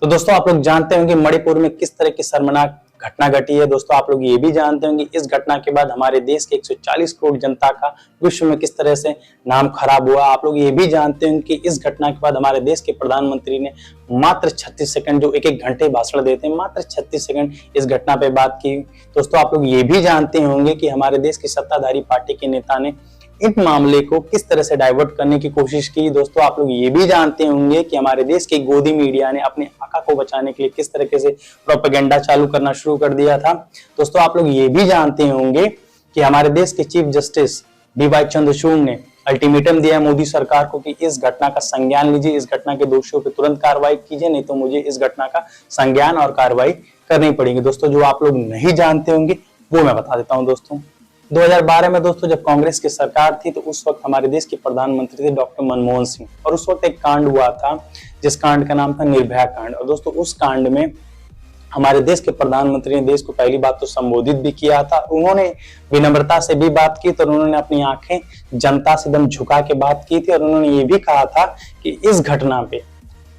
तो दोस्तों आप लोग जानते होंगे मणिपुर में किस तरह की शर्मनाक घटना घटी है। दोस्तों आप लोग ये भी जानते होंगे इस घटना के बाद हमारे देश के 140 करोड़ जनता का विश्व में किस तरह से नाम खराब हुआ। आप लोग ये भी जानते होंगे कि इस घटना के बाद हमारे देश के प्रधानमंत्री ने मात्र 36 सेकंड, जो एक घंटे भाषण देते हैं, मात्र 36 सेकंड इस घटना पे बात की। दोस्तों आप लोग ये भी जानते होंगे कि हमारे देश की सत्ताधारी पार्टी के नेता ने इन मामले को किस तरह से डाइवर्ट करने की कोशिश की। दोस्तों आप लोग ये भी जानते होंगे कि हमारे देश के गोदी मीडिया ने अपने आका को बचाने के लिए किस तरीके से प्रोपेगेंडा चालू करना शुरू कर दिया था। दोस्तों आप लोग ये भी जानते होंगे कि हमारे देश के चीफ जस्टिस डी.वाई. चंद्रचूड़ ने अल्टीमेटम दिया मोदी सरकार को कि इस घटना का संज्ञान लीजिए, इस घटना के दोषियों पर तुरंत कार्रवाई कीजिए, नहीं तो मुझे इस घटना का संज्ञान और कार्रवाई करनी पड़ेगी। दोस्तों जो आप लोग नहीं जानते होंगे वो मैं बता देता हूँ। दोस्तों 2012 में दोस्तों जब कांग्रेस की सरकार थी तो उस वक्त हमारे देश के प्रधानमंत्री थे डॉक्टर मनमोहन सिंह, और उस वक्त एक कांड हुआ था जिस कांड का नाम था निर्भया कांड। और दोस्तों उस कांड में हमारे देश के प्रधानमंत्री ने देश को पहली बात तो संबोधित भी किया था, उन्होंने विनम्रता से भी बात की, तो उन्होंने अपनी आंखें जनता से दम झुका के बात की थी, और उन्होंने ये भी कहा था कि इस घटना पे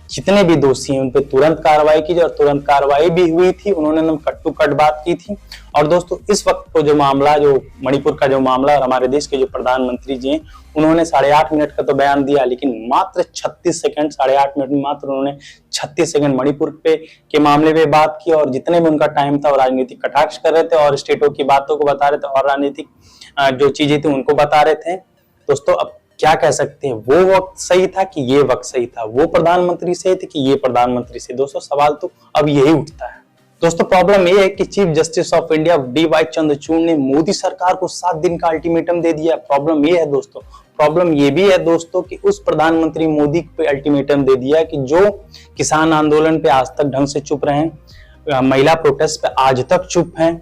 जितने भी दोषी हैं उन पे तुरंत कार्रवाई कीजिए, और तुरंत कार्रवाई भी हुई थी। उन्होंने एकदम कट टू कट बात की थी। और दोस्तों इस वक्त को जो मामला, जो मणिपुर का जो मामला, और हमारे देश के जो प्रधानमंत्री जी हैं उन्होंने 8.5 मिनट का तो बयान दिया, लेकिन मात्र 36 सेकंड, 8.5 मिनट में मात्र उन्होंने 36 सेकंड मणिपुर पे के मामले पे बात की। और जितने भी उनका टाइम था वो राजनीतिक कटाक्ष कर रहे थे और स्टेटों की बातों को बता रहे थे और राजनीतिक जो चीजें थी उनको बता रहे थे। दोस्तों अब क्या कह सकते हैं, वो वक्त सही था कि ये वक्त सही था, वो प्रधानमंत्री सही थे कि ये प्रधानमंत्री सही। दोस्तों सवाल तो अब यही उठता है। दोस्तों प्रॉब्लम ये है कि chief justice of India D.Y.. Chandrachud ने मोदी सरकार को 7 दिन का अल्टीमेटम दे दिया। प्रॉब्लम ये है दोस्तों, प्रॉब्लम ये भी है दोस्तों कि उस प्रधानमंत्री मोदी पे अल्टीमेटम दे दिया कि जो किसान आंदोलन पे आज तक ढंग से चुप रहे, महिला प्रोटेस्ट पे आज तक चुप हैं,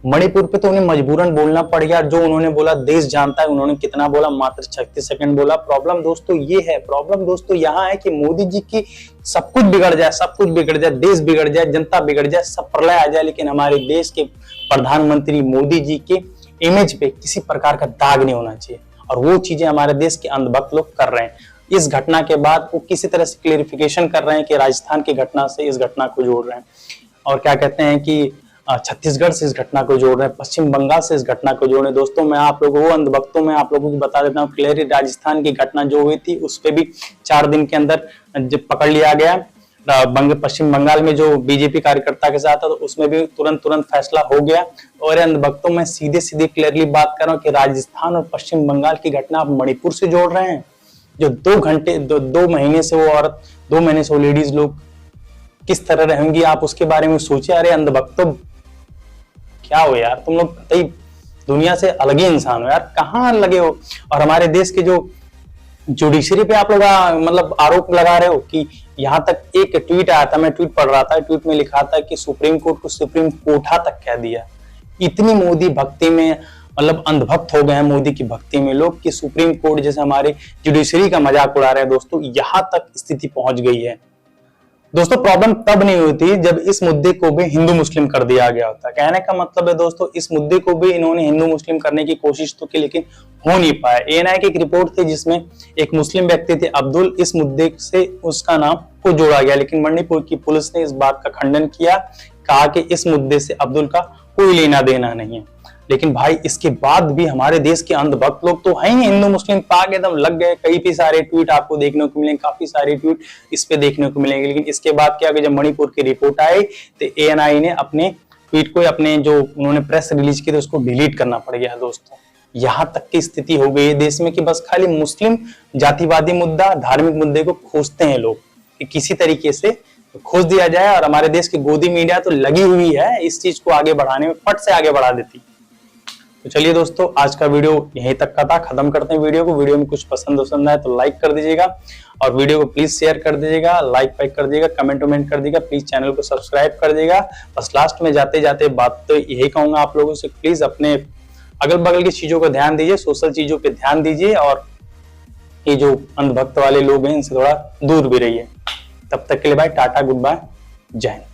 मणिपुर पे तो उन्हें मजबूरन बोलना पड़ गया। जो उन्होंने बोला देश जानता है, उन्होंने कितना बोला, मात्र 36 सेकंड बोला। प्रॉब्लम दोस्तों ये है, प्रॉब्लम दोस्तों यहाँ है कि मोदी जी की सब कुछ बिगड़ जाए, सब कुछ बिगड़ जाए, देश बिगड़ जाए, जनता बिगड़ जाए, सब प्रलय आ जाए, लेकिन हमारे देश के प्रधानमंत्री मोदी जी के इमेज पे किसी प्रकार का दाग नहीं होना चाहिए। और वो चीजें हमारे देश के अंधभक्त लोग कर रहे हैं। इस घटना के बाद वो किसी तरह से क्लेरिफिकेशन कर रहे हैं कि राजस्थान की घटना से इस घटना को जोड़ रहे हैं, और क्या कहते हैं कि छत्तीसगढ़ से इस घटना को जोड़ रहे हैं, पश्चिम बंगाल से इस घटना को जोड़ रहे हैं। दोस्तों मैं आप लोगों को अंधभक्तों में आप लोगों को बता देता हूँ, क्लियरली राजस्थान की घटना जो हुई थी उस पे भी 4 दिन के अंदर जब पकड़ लिया गया। पश्चिम बंगाल में जो बीजेपी कार्यकर्ता के साथ था तो उसमें भी तुरंत फैसला हो गया। और अंधभक्तों में सीधे क्लियरली बात कर रहा हूँ कि राजस्थान और पश्चिम बंगाल की घटना आप मणिपुर से जोड़ रहे हैं। जो 2 महीने से वो औरत, 2 महीने से वो लेडीज लोग किस तरह रहेंगी आप उसके बारे में सोचिए। अरे अंधभक्तों क्या हो यार, तुम लोग कतई दुनिया से अलग ही इंसान हो यार, कहाँ लगे हो। और हमारे देश के जो जुडिशरी पे आप लोग मतलब आरोप लगा रहे हो कि यहाँ तक एक ट्वीट आया था, मैं ट्वीट पढ़ रहा था, ट्वीट में लिखा था कि सुप्रीम कोर्ट को सुप्रीम कोठा तक कह दिया। इतनी मोदी भक्ति में मतलब अंधभक्त हो गए हैं मोदी की भक्ति में लोग कि सुप्रीम कोर्ट जैसे हमारे जुडिशरी का मजाक उड़ा रहे हैं। दोस्तों यहाँ तक स्थिति पहुंच गई है। दोस्तों प्रॉब्लम तब नहीं हुई जब इस मुद्दे को भी हिंदू मुस्लिम कर दिया गया होता। कहने का मतलब है दोस्तों इस मुद्दे को भी इन्होंने हिंदू मुस्लिम करने की कोशिश तो की, लेकिन हो नहीं पाया। एएनआई की एक रिपोर्ट थी जिसमें एक मुस्लिम व्यक्ति थे अब्दुल, इस मुद्दे से उसका नाम को जोड़ा गया, लेकिन मणिपुर की पुलिस ने इस बात का खंडन किया, कहा कि इस मुद्दे से अब्दुल का कोई लेना देना नहीं है। लेकिन भाई इसके बाद भी हमारे देश के अंधभक्त लोग तो हैं ही, हिंदू मुस्लिम पाक एकदम लग गए। कई भी सारे ट्वीट आपको देखने को मिलेंगे, काफी सारे ट्वीट इस पे देखने को मिलेंगे। लेकिन इसके बाद क्या कि जब मणिपुर की रिपोर्ट आई तो एएनआई ने अपने ट्वीट को, अपने जो उन्होंने प्रेस रिलीज की थी उसको डिलीट करना पड़ गया। दोस्तों यहाँ तक की स्थिति हो गई है देश में कि बस खाली मुस्लिम जातिवादी मुद्दा, धार्मिक मुद्दे को खोजते हैं लोग कि किसी तरीके से खोज दिया जाए। और हमारे देश की गोदी मीडिया तो लगी हुई है इस चीज को आगे बढ़ाने में, फट से आगे बढ़ा देती। तो चलिए दोस्तों आज का वीडियो यहीं तक का था, खत्म करते हैं वीडियो को। वीडियो में कुछ पसंद आए तो लाइक कर दीजिएगा, और वीडियो को प्लीज शेयर कर दीजिएगा, लाइक कर दीजिएगा, कमेंट कर दीजिएगा, प्लीज चैनल को सब्सक्राइब कर दीजिएगा। बस लास्ट में जाते जाते बात तो यही कहूंगा आप लोगों से, प्लीज अपने अगल बगल की चीजों को ध्यान दीजिए, सोशल चीजों पे ध्यान दीजिए, और ये जो अंधभक्त वाले लोग हैं इनसे थोड़ा दूर भी रहिए। तब तक के लिए बाय, टाटा, गुड बाय, जय हिंद।